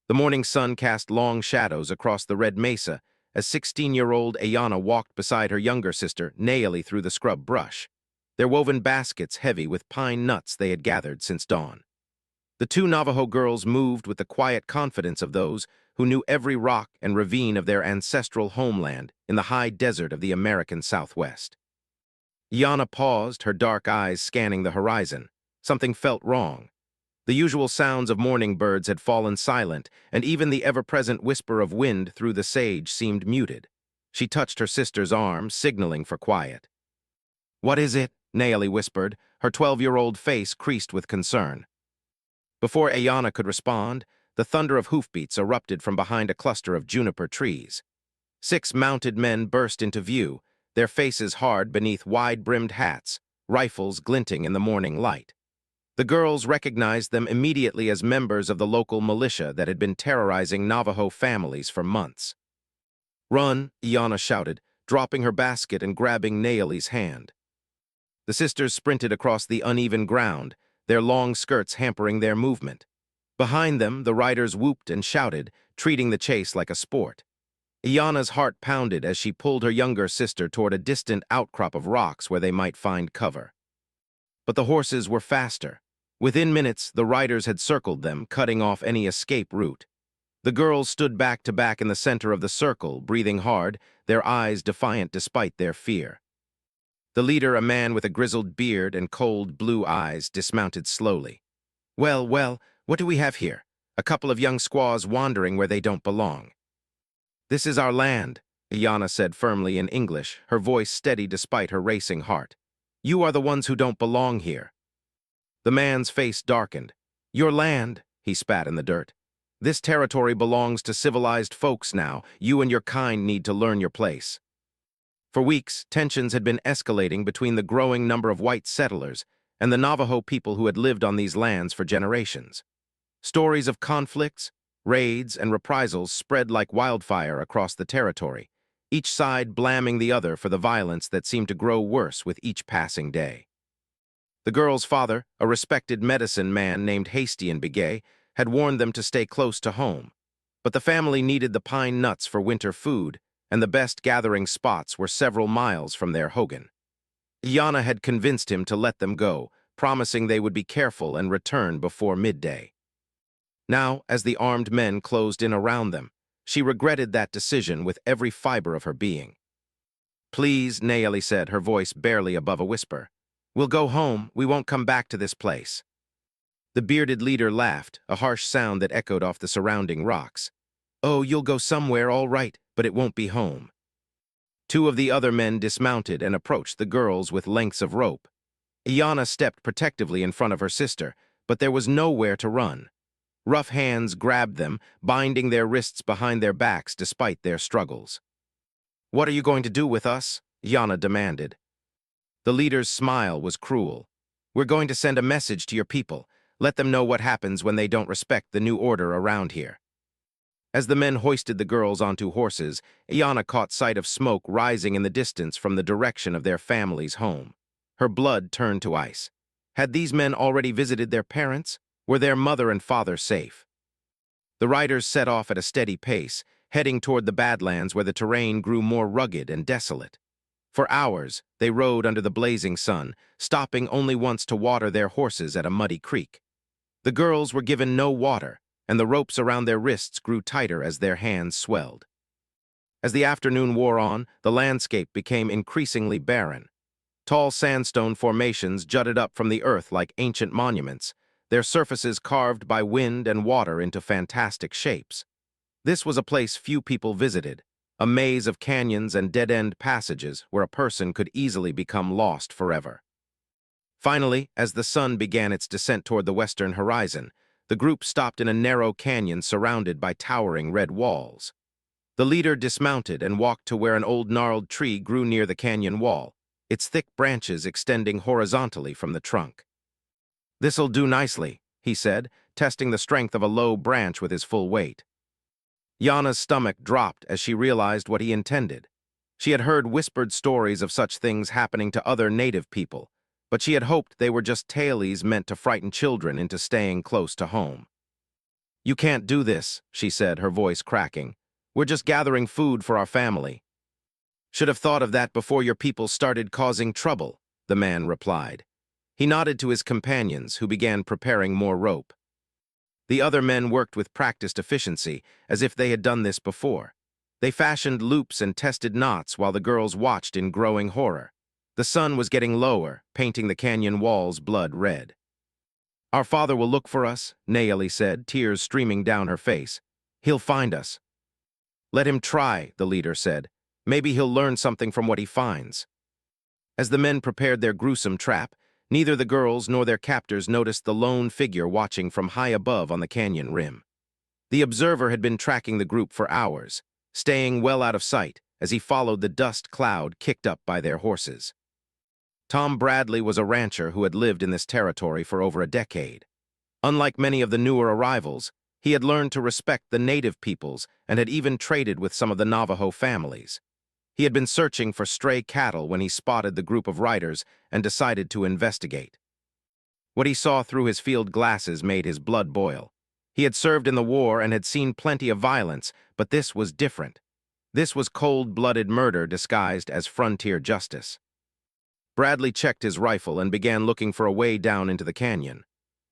The morning sun cast long shadows across the red mesa as 16-year-old Ayana walked beside her younger sister, Naeli, through the scrub brush, their woven baskets heavy with pine nuts they had gathered since dawn. The two Navajo girls moved with the quiet confidence of those who knew every rock and ravine of their ancestral homeland in the high desert of the American Southwest. Ayana paused, her dark eyes scanning the horizon. Something felt wrong. The usual sounds of morning birds had fallen silent, and even the ever-present whisper of wind through the sage seemed muted. She touched her sister's arm, signaling for quiet. "What is it?" Naeli whispered, her 12-year-old face creased with concern. Before Ayana could respond, the thunder of hoofbeats erupted from behind a cluster of juniper trees. 6 mounted men burst into view, their faces hard beneath wide-brimmed hats, rifles glinting in the morning light. The girls recognized them immediately as members of the local militia that had been terrorizing Navajo families for months. "Run!" Ayana shouted, dropping her basket and grabbing Naeli's hand. The sisters sprinted across the uneven ground, their long skirts hampering their movement. Behind them, the riders whooped and shouted, treating the chase like a sport. Ayana's heart pounded as she pulled her younger sister toward a distant outcrop of rocks where they might find cover. But the horses were faster. Within minutes, the riders had circled them, cutting off any escape route. The girls stood back to back in the center of the circle, breathing hard, their eyes defiant despite their fear. The leader, a man with a grizzled beard and cold blue eyes, dismounted slowly. Well, what do we have here? A couple of young squaws wandering where they don't belong." "This is our land," Ayana said firmly in English, her voice steady despite her racing heart. "You are the ones who don't belong here." The man's face darkened. "Your land," he spat in the dirt. "This territory belongs to civilized folks now. You and your kind need to learn your place." For weeks, tensions had been escalating between the growing number of white settlers and the Navajo people who had lived on these lands for generations. Stories of conflicts, raids, and reprisals spread like wildfire across the territory, each side blaming the other for the violence that seemed to grow worse with each passing day. The girl's father, a respected medicine man named Hastian Begay, had warned them to stay close to home. But the family needed the pine nuts for winter food, and the best gathering spots were several miles from their hogan. Ayana had convinced him to let them go, promising they would be careful and return before midday. Now, as the armed men closed in around them, she regretted that decision with every fiber of her being. "Please," Naeli said, her voice barely above a whisper. "We'll go home. We won't come back to this place." The bearded leader laughed, a harsh sound that echoed off the surrounding rocks. "Oh, you'll go somewhere, all right, but it won't be home." 2 of the other men dismounted and approached the girls with lengths of rope. Ayana stepped protectively in front of her sister, but there was nowhere to run. Rough hands grabbed them, binding their wrists behind their backs despite their struggles. "What are you going to do with us?" Ayana demanded. The leader's smile was cruel. "We're going to send a message to your people. Let them know what happens when they don't respect the new order around here." As the men hoisted the girls onto horses, Ayana caught sight of smoke rising in the distance from the direction of their family's home. Her blood turned to ice. Had these men already visited their parents? Were their mother and father safe? The riders set off at a steady pace, heading toward the Badlands where the terrain grew more rugged and desolate. For hours, they rode under the blazing sun, stopping only once to water their horses at a muddy creek. The girls were given no water, and the ropes around their wrists grew tighter as their hands swelled. As the afternoon wore on, the landscape became increasingly barren. Tall sandstone formations jutted up from the earth like ancient monuments, their surfaces carved by wind and water into fantastic shapes. This was a place few people visited, a maze of canyons and dead-end passages where a person could easily become lost forever. Finally, as the sun began its descent toward the western horizon, the group stopped in a narrow canyon surrounded by towering red walls. The leader dismounted and walked to where an old gnarled tree grew near the canyon wall, its thick branches extending horizontally from the trunk. "This'll do nicely," he said, testing the strength of a low branch with his full weight. Yana's stomach dropped as she realized what he intended. She had heard whispered stories of such things happening to other native people, but she had hoped they were just tales meant to frighten children into staying close to home. "You can't do this," she said, her voice cracking. "We're just gathering food for our family." "Should have thought of that before your people started causing trouble," the man replied. He nodded to his companions, who began preparing more rope. The other men worked with practiced efficiency, as if they had done this before. They fashioned loops and tested knots while the girls watched in growing horror. The sun was getting lower, painting the canyon walls blood red. "Our father will look for us," Nayeli said, tears streaming down her face. "He'll find us." "Let him try," the leader said. "Maybe he'll learn something from what he finds." As the men prepared their gruesome trap, neither the girls nor their captors noticed the lone figure watching from high above on the canyon rim. The observer had been tracking the group for hours, staying well out of sight as he followed the dust cloud kicked up by their horses. Tom Bradley was a rancher who had lived in this territory for over a decade. Unlike many of the newer arrivals, he had learned to respect the native peoples and had even traded with some of the Navajo families. He had been searching for stray cattle when he spotted the group of riders and decided to investigate. What he saw through his field glasses made his blood boil. He had served in the war and had seen plenty of violence, but this was different. This was cold-blooded murder disguised as frontier justice. Bradley checked his rifle and began looking for a way down into the canyon.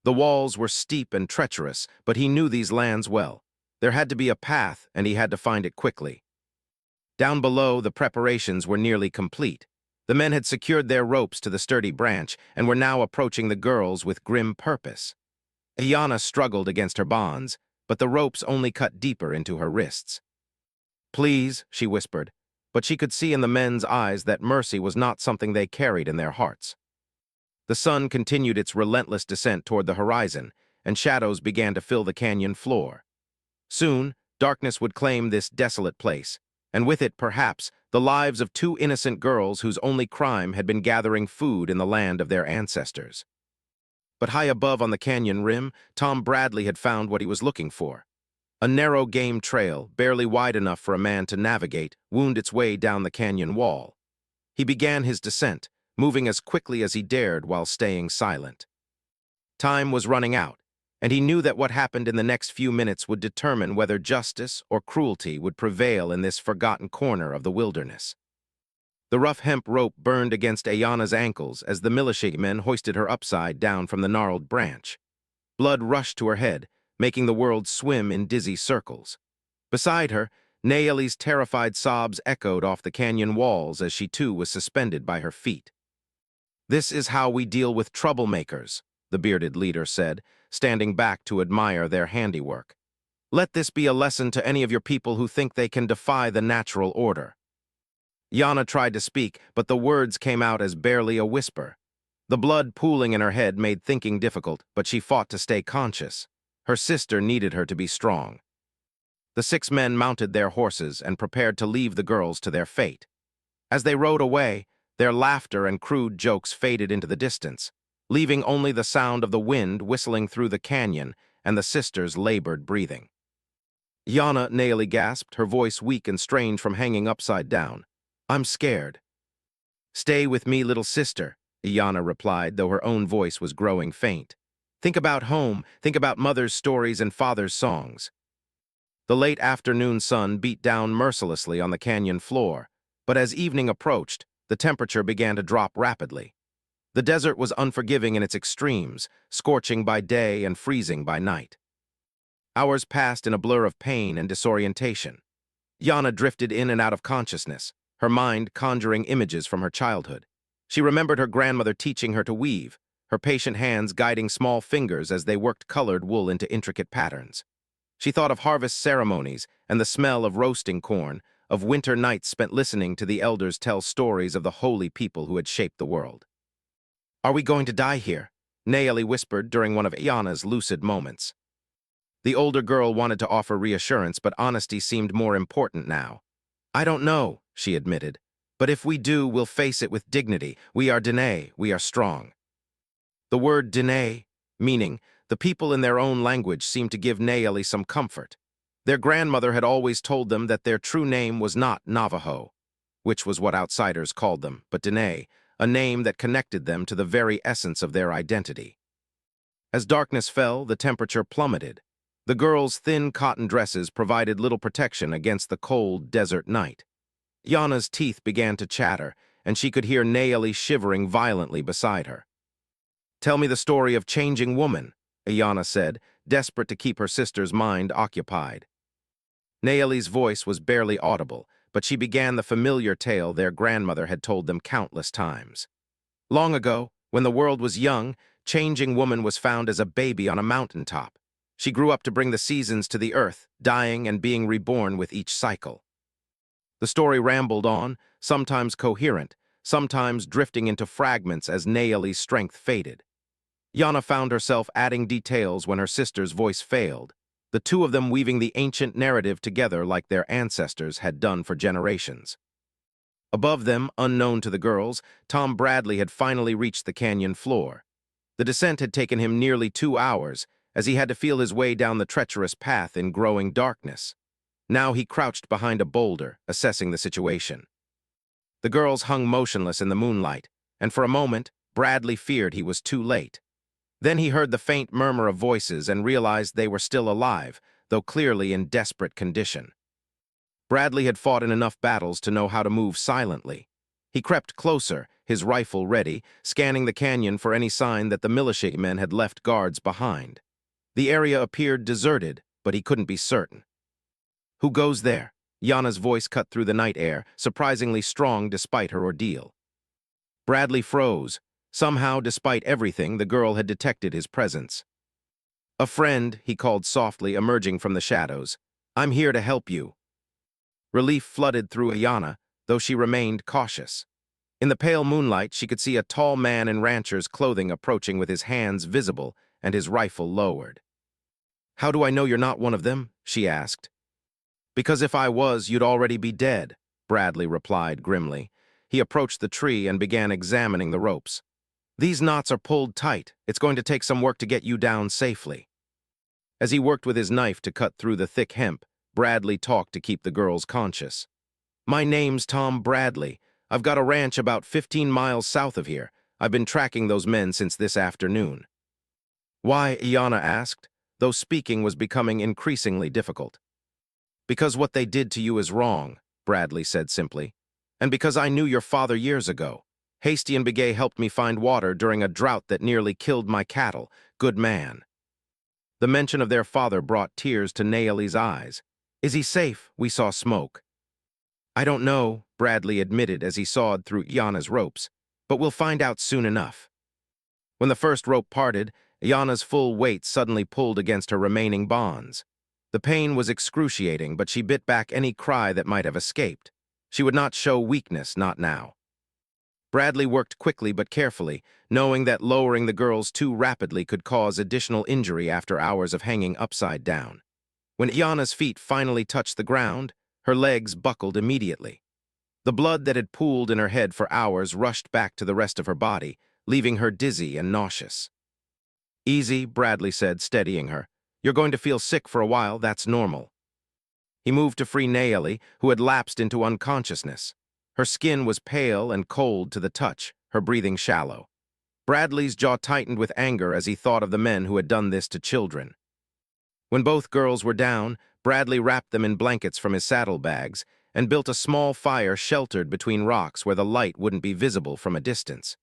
The walls were steep and treacherous, but he knew these lands well. There had to be a path, and he had to find it quickly. Down below, the preparations were nearly complete. The men had secured their ropes to the sturdy branch and were now approaching the girls with grim purpose. Ayanna struggled against her bonds, but the ropes only cut deeper into her wrists. "Please," she whispered, but she could see in the men's eyes that mercy was not something they carried in their hearts. The sun continued its relentless descent toward the horizon, and shadows began to fill the canyon floor. Soon, darkness would claim this desolate place, and with it, perhaps, the lives of two innocent girls whose only crime had been gathering food in the land of their ancestors. But high above on the canyon rim, Tom Bradley had found what he was looking for. A narrow game trail, barely wide enough for a man to navigate, wound its way down the canyon wall. He began his descent, moving as quickly as he dared while staying silent. Time was running out, and he knew that what happened in the next few minutes would determine whether justice or cruelty would prevail in this forgotten corner of the wilderness. The rough hemp rope burned against Ayanna's ankles as the militiamen hoisted her upside down from the gnarled branch. Blood rushed to her head, making the world swim in dizzy circles. Beside her, Nayeli's terrified sobs echoed off the canyon walls as she too was suspended by her feet. "This is how we deal with troublemakers," the bearded leader said, standing back to admire their handiwork. "Let this be a lesson to any of your people who think they can defy the natural order." Yana tried to speak, but the words came out as barely a whisper. The blood pooling in her head made thinking difficult, but she fought to stay conscious. Her sister needed her to be strong. The 6 men mounted their horses and prepared to leave the girls to their fate. As they rode away, their laughter and crude jokes faded into the distance, leaving only the sound of the wind whistling through the canyon and the sisters' labored breathing. "Yana," Nayeli gasped, her voice weak and strange from hanging upside down. "I'm scared." "Stay with me, little sister," Yana replied, though her own voice was growing faint. "Think about home, think about mother's stories and father's songs." The late afternoon sun beat down mercilessly on the canyon floor, but as evening approached, the temperature began to drop rapidly. The desert was unforgiving in its extremes, scorching by day and freezing by night. Hours passed in a blur of pain and disorientation. Yana drifted in and out of consciousness, her mind conjuring images from her childhood. She remembered her grandmother teaching her to weave, her patient hands guiding small fingers as they worked colored wool into intricate patterns. She thought of harvest ceremonies and the smell of roasting corn, of winter nights spent listening to the elders tell stories of the holy people who had shaped the world. "Are we going to die here?" Nayeli whispered during one of Ayana's lucid moments. The older girl wanted to offer reassurance, but honesty seemed more important now. "I don't know," she admitted. "But if we do, we'll face it with dignity. We are Dene, we are strong." The word Dene, meaning the people in their own language, seemed to give Nayeli some comfort. Their grandmother had always told them that their true name was not Navajo, which was what outsiders called them, but Dene, a name that connected them to the very essence of their identity. As darkness fell, the temperature plummeted. The girls' thin cotton dresses provided little protection against the cold desert night. Yana's teeth began to chatter, and she could hear Nayeli shivering violently beside her. "Tell me the story of Changing Woman," Yana said, desperate to keep her sister's mind occupied. Nayeli's voice was barely audible, but she began the familiar tale their grandmother had told them countless times. Long ago, when the world was young, Changing Woman was found as a baby on a mountaintop. She grew up to bring the seasons to the earth, dying and being reborn with each cycle. The story rambled on, sometimes coherent, sometimes drifting into fragments as Nayeli's strength faded. Yana found herself adding details when her sister's voice failed, the two of them weaving the ancient narrative together like their ancestors had done for generations. Above them, unknown to the girls, Tom Bradley had finally reached the canyon floor. The descent had taken him nearly 2 hours, as he had to feel his way down the treacherous path in growing darkness. Now he crouched behind a boulder, assessing the situation. The girls hung motionless in the moonlight, and for a moment, Bradley feared he was too late. Then he heard the faint murmur of voices and realized they were still alive, though clearly in desperate condition. Bradley had fought in enough battles to know how to move silently. He crept closer, his rifle ready, scanning the canyon for any sign that the militiamen had left guards behind. The area appeared deserted, but he couldn't be certain. "Who goes there?" Yana's voice cut through the night air, surprisingly strong despite her ordeal. Bradley froze. Somehow, despite everything, the girl had detected his presence. "A friend," he called softly, emerging from the shadows. "I'm here to help you." Relief flooded through Yana, though she remained cautious. In the pale moonlight, she could see a tall man in rancher's clothing approaching with his hands visible and his rifle lowered. "How do I know you're not one of them?" she asked. "Because if I was, you'd already be dead," Bradley replied grimly. He approached the tree and began examining the ropes. "These knots are pulled tight. It's going to take some work to get you down safely." As he worked with his knife to cut through the thick hemp, Bradley talked to keep the girls conscious. "My name's Tom Bradley. I've got a ranch about 15 miles south of here. I've been tracking those men since this afternoon." "Why?" Iana asked, though speaking was becoming increasingly difficult. "Because what they did to you is wrong," Bradley said simply. "And because I knew your father years ago. Hasty and Begay helped me find water during a drought that nearly killed my cattle. Good man." The mention of their father brought tears to Nayeli's eyes. "Is he safe?" We saw smoke. "I don't know," Bradley admitted as he sawed through Iana's ropes, "but we'll find out soon enough." When the first rope parted, Iana's full weight suddenly pulled against her remaining bonds. The pain was excruciating, but she bit back any cry that might have escaped. She would not show weakness, not now. Bradley worked quickly but carefully, knowing that lowering the girls too rapidly could cause additional injury after hours of hanging upside down. When Iana's feet finally touched the ground, her legs buckled immediately. The blood that had pooled in her head for hours rushed back to the rest of her body, leaving her dizzy and nauseous. "Easy," Bradley said, steadying her. "You're going to feel sick for a while, that's normal." He moved to free Nayeli, who had lapsed into unconsciousness. Her skin was pale and cold to the touch, her breathing shallow. Bradley's jaw tightened with anger as he thought of the men who had done this to children. When both girls were down, Bradley wrapped them in blankets from his saddlebags and built a small fire sheltered between rocks where the light wouldn't be visible from a distance.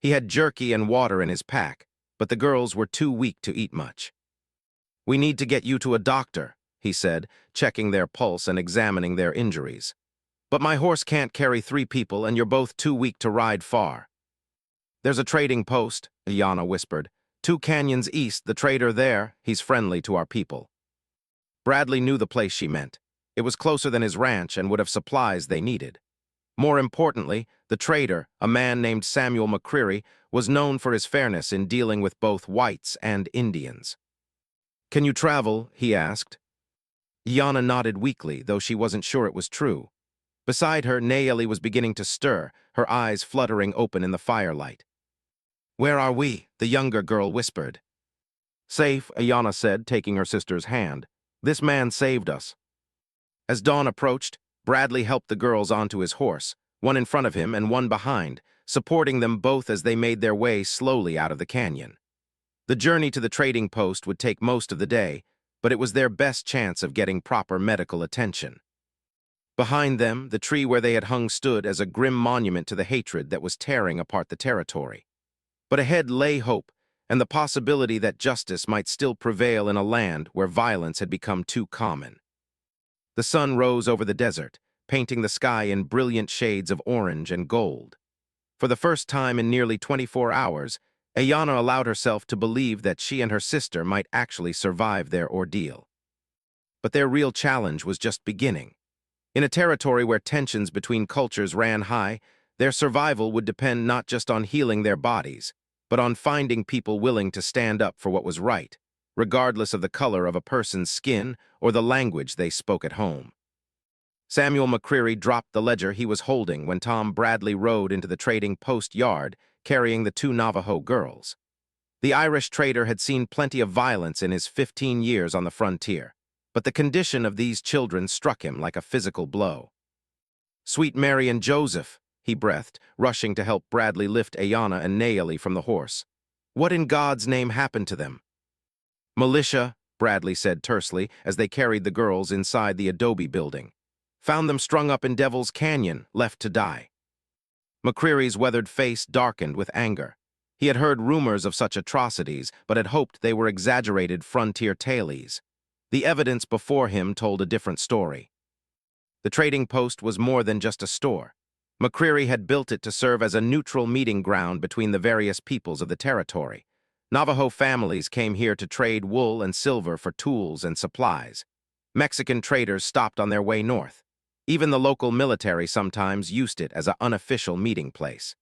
He had jerky and water in his pack, but the girls were too weak to eat much. "We need to get you to a doctor," he said, checking their pulse and examining their injuries. "But my horse can't carry 3 people and you're both too weak to ride far." "There's a trading post," Iana whispered. 2 canyons east, the trader there, he's friendly to our people." Bradley knew the place she meant. It was closer than his ranch and would have supplies they needed. More importantly, the trader, a man named Samuel McCreary, was known for his fairness in dealing with both whites and Indians. "Can you travel?" he asked. Iana nodded weakly, though she wasn't sure it was true. Beside her, Nayeli was beginning to stir, her eyes fluttering open in the firelight. "Where are we?" the younger girl whispered. "Safe," Iana said, taking her sister's hand. "This man saved us." As dawn approached, Bradley helped the girls onto his horse, one in front of him and one behind, supporting them both as they made their way slowly out of the canyon. The journey to the trading post would take most of the day, but it was their best chance of getting proper medical attention. Behind them, the tree where they had hung stood as a grim monument to the hatred that was tearing apart the territory. But ahead lay hope, and the possibility that justice might still prevail in a land where violence had become too common. The sun rose over the desert, painting the sky in brilliant shades of orange and gold. For the first time in nearly 24 hours, Ayana allowed herself to believe that she and her sister might actually survive their ordeal. But their real challenge was just beginning. In a territory where tensions between cultures ran high, their survival would depend not just on healing their bodies, but on finding people willing to stand up for what was right, regardless of the color of a person's skin or the language they spoke at home. Samuel McCreary dropped the ledger he was holding when Tom Bradley rode into the trading post yard carrying the two Navajo girls. The Irish trader had seen plenty of violence in his 15 years on the frontier, but the condition of these children struck him like a physical blow. "Sweet Mary and Joseph," he breathed, rushing to help Bradley lift Ayana and Naomi from the horse. "What in God's name happened to them?" "Militia," Bradley said tersely as they carried the girls inside the adobe building. "Found them strung up in Devil's Canyon, left to die." McCreary's weathered face darkened with anger. He had heard rumors of such atrocities, but had hoped they were exaggerated frontier tales. The evidence before him told a different story. The trading post was more than just a store. McCreary had built it to serve as a neutral meeting ground between the various peoples of the territory. Navajo families came here to trade wool and silver for tools and supplies. Mexican traders stopped on their way north. Even the local military sometimes used it as an unofficial meeting place.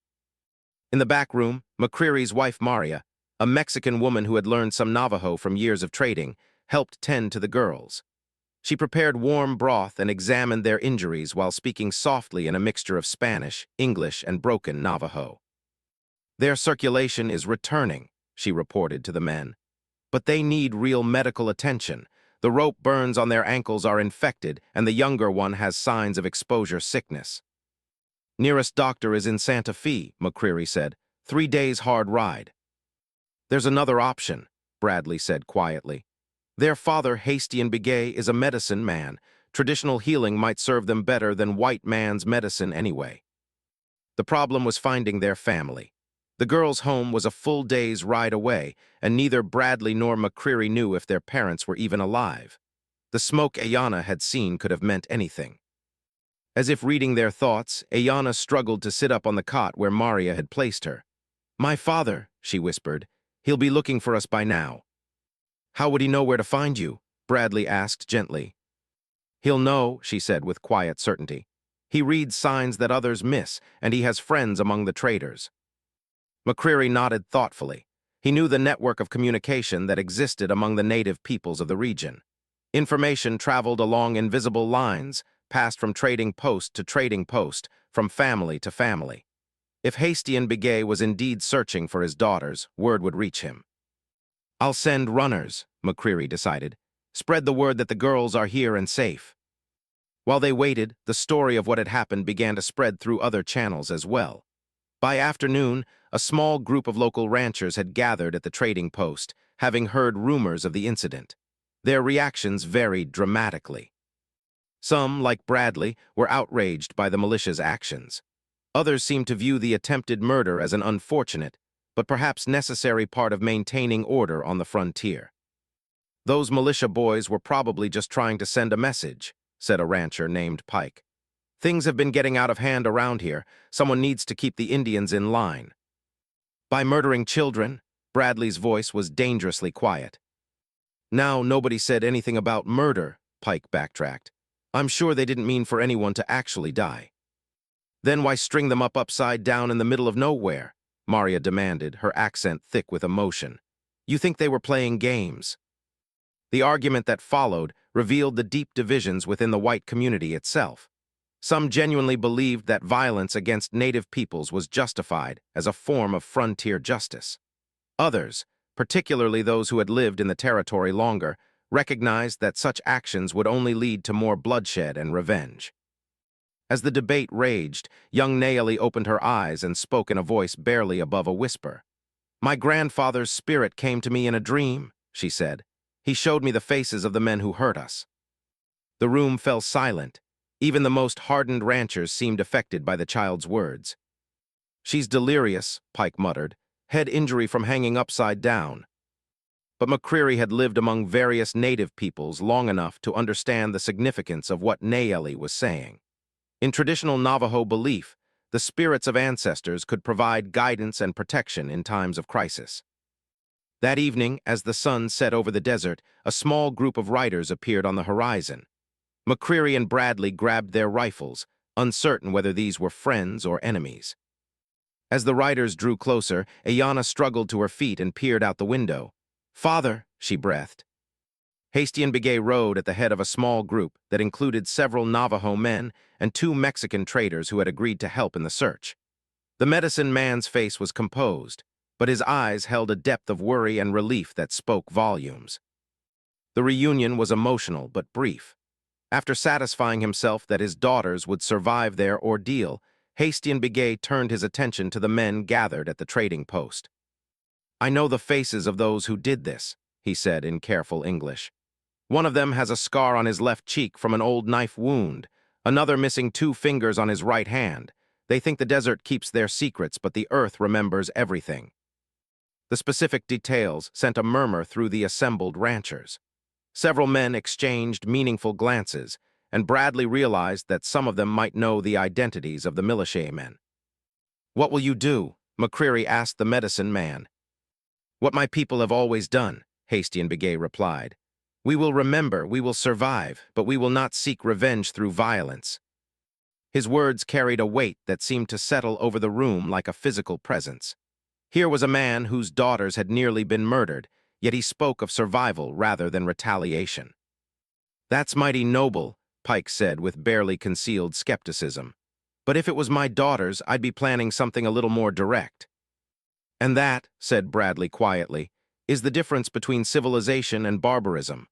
In the back room, McCreary's wife Maria, a Mexican woman who had learned some Navajo from years of trading, helped tend to the girls. She prepared warm broth and examined their injuries while speaking softly in a mixture of Spanish, English, and broken Navajo. "Their circulation is returning," she reported to the men. "But they need real medical attention. The rope burns on their ankles are infected, and the younger one has signs of exposure sickness." "Nearest doctor is in Santa Fe," McCreary said. 3 days hard ride." "There's another option," Bradley said quietly. "Their father, Hastian Begay, is a medicine man. Traditional healing might serve them better than white man's medicine anyway." The problem was finding their family. The girls' home was a full day's ride away, and neither Bradley nor McCreary knew if their parents were even alive. The smoke Ayana had seen could have meant anything. As if reading their thoughts, Ayana struggled to sit up on the cot where Maria had placed her. "My father," she whispered. "He'll be looking for us by now." "How would he know where to find you?" Bradley asked gently. "He'll know," she said with quiet certainty. "He reads signs that others miss, and he has friends among the traders." McCreary nodded thoughtfully. He knew the network of communication that existed among the native peoples of the region. Information traveled along invisible lines, passed from trading post to trading post, from family to family. If Hastian Begay was indeed searching for his daughters, word would reach him. "I'll send runners," McCreary decided. "Spread the word that the girls are here and safe." While they waited, the story of what had happened began to spread through other channels as well. By afternoon, a small group of local ranchers had gathered at the trading post, having heard rumors of the incident. Their reactions varied dramatically. Some, like Bradley, were outraged by the militia's actions. Others seemed to view the attempted murder as an unfortunate, but perhaps necessary part of maintaining order on the frontier. "Those militia boys were probably just trying to send a message," said a rancher named Pike. "Things have been getting out of hand around here. Someone needs to keep the Indians in line." "By murdering children?" Bradley's voice was dangerously quiet. "Now, nobody said anything about murder," Pike backtracked. "I'm sure they didn't mean for anyone to actually die." "Then why string them up upside down in the middle of nowhere?" Maria demanded, her accent thick with emotion. "You think they were playing games?" The argument that followed revealed the deep divisions within the white community itself. Some genuinely believed that violence against native peoples was justified as a form of frontier justice. Others, particularly those who had lived in the territory longer, recognized that such actions would only lead to more bloodshed and revenge. As the debate raged, young Naomi opened her eyes and spoke in a voice barely above a whisper. "My grandfather's spirit came to me in a dream," she said. He showed me the faces of the men who hurt us. The room fell silent. Even the most hardened ranchers seemed affected by the child's words. "She's delirious," Pike muttered. "Head injury from hanging upside down." But McCreary had lived among various native peoples long enough to understand the significance of what Nayeli was saying. In traditional Navajo belief, the spirits of ancestors could provide guidance and protection in times of crisis. That evening, as the sun set over the desert, a small group of riders appeared on the horizon. McCreary and Bradley grabbed their rifles, uncertain whether these were friends or enemies. As the riders drew closer, Ayanna struggled to her feet and peered out the window. "Father," she breathed. Hasty and Begay rode at the head of a small group that included several Navajo men and 2 Mexican traders who had agreed to help in the search. The medicine man's face was composed, but his eyes held a depth of worry and relief that spoke volumes. The reunion was emotional but brief. After satisfying himself that his daughters would survive their ordeal, Hasty and Begay turned his attention to the men gathered at the trading post. "I know the faces of those who did this," he said in careful English. "One of them has a scar on his left cheek from an old knife wound, another missing 2 fingers on his right hand. They think the desert keeps their secrets, but the earth remembers everything." The specific details sent a murmur through the assembled ranchers. Several men exchanged meaningful glances, and Bradley realized that some of them might know the identities of the militiamen. "What will you do?" McCreary asked the medicine man. "What my people have always done," Hasty and Begay replied. "We will remember, we will survive, but we will not seek revenge through violence." His words carried a weight that seemed to settle over the room like a physical presence. Here was a man whose daughters had nearly been murdered, yet he spoke of survival rather than retaliation. "That's mighty noble," Pike said with barely concealed skepticism. "But if it was my daughters, I'd be planning something a little more direct." "And that," said Bradley quietly, "is the difference between civilization and barbarism."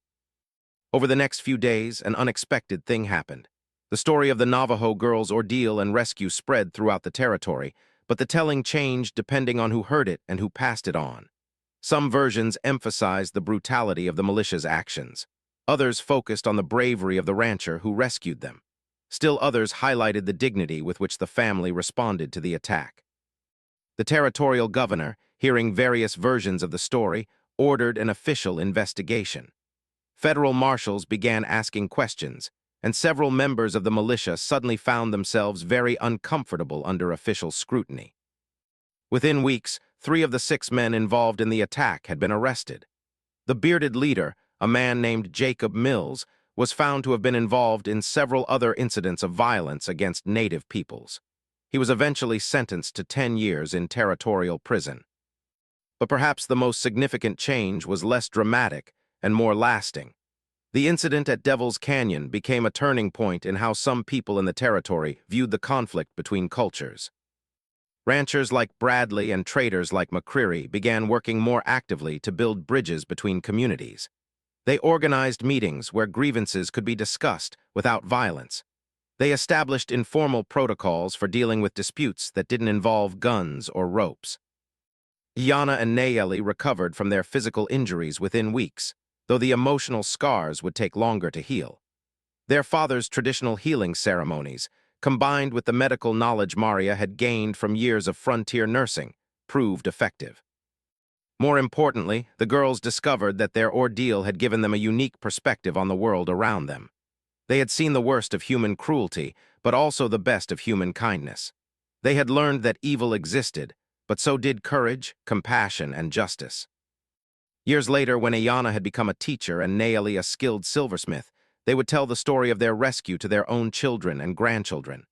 Over the next few days, an unexpected thing happened. The story of the Navajo girl's ordeal and rescue spread throughout the territory, but the telling changed depending on who heard it and who passed it on. Some versions emphasized the brutality of the militia's actions. Others focused on the bravery of the rancher who rescued them. Still others highlighted the dignity with which the family responded to the attack. The territorial governor, hearing various versions of the story, ordered an official investigation. Federal marshals began asking questions, and several members of the militia suddenly found themselves very uncomfortable under official scrutiny. Within weeks, 3 of the 6 men involved in the attack had been arrested. The bearded leader, a man named Jacob Mills, was found to have been involved in several other incidents of violence against native peoples. He was eventually sentenced to 10 years in territorial prison. But perhaps the most significant change was less dramatic and more lasting. The incident at Devil's Canyon became a turning point in how some people in the territory viewed the conflict between cultures. Ranchers like Bradley and traders like McCreary began working more actively to build bridges between communities. They organized meetings where grievances could be discussed without violence. They established informal protocols for dealing with disputes that didn't involve guns or ropes. Ayanna and Nayeli recovered from their physical injuries within weeks, though the emotional scars would take longer to heal. Their father's traditional healing ceremonies, combined with the medical knowledge Maria had gained from years of frontier nursing, proved effective. More importantly, the girls discovered that their ordeal had given them a unique perspective on the world around them. They had seen the worst of human cruelty, but also the best of human kindness. They had learned that evil existed, but so did courage, compassion, and justice. Years later, when Ayanna had become a teacher and Nayeli a skilled silversmith, they would tell the story of their rescue to their own children and grandchildren.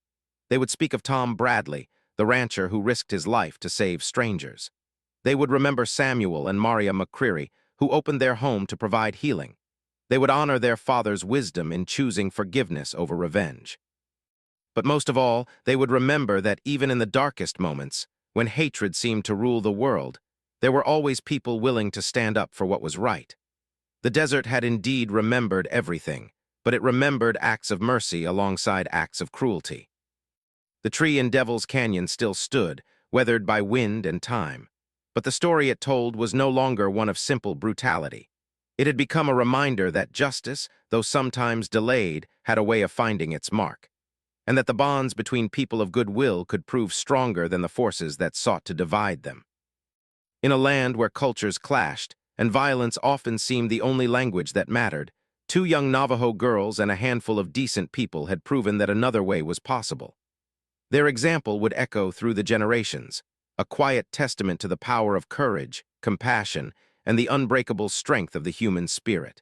They would speak of Tom Bradley, the rancher who risked his life to save strangers. They would remember Samuel and Maria McCreary, who opened their home to provide healing. They would honor their father's wisdom in choosing forgiveness over revenge. But most of all, they would remember that even in the darkest moments, when hatred seemed to rule the world, there were always people willing to stand up for what was right. The desert had indeed remembered everything, but it remembered acts of mercy alongside acts of cruelty. The tree in Devil's Canyon still stood, weathered by wind and time, but the story it told was no longer one of simple brutality. It had become a reminder that justice, though sometimes delayed, had a way of finding its mark, and that the bonds between people of goodwill could prove stronger than the forces that sought to divide them. In a land where cultures clashed, and violence often seemed the only language that mattered, two young Navajo girls and a handful of decent people had proven that another way was possible. Their example would echo through the generations, a quiet testament to the power of courage, compassion, and the unbreakable strength of the human spirit.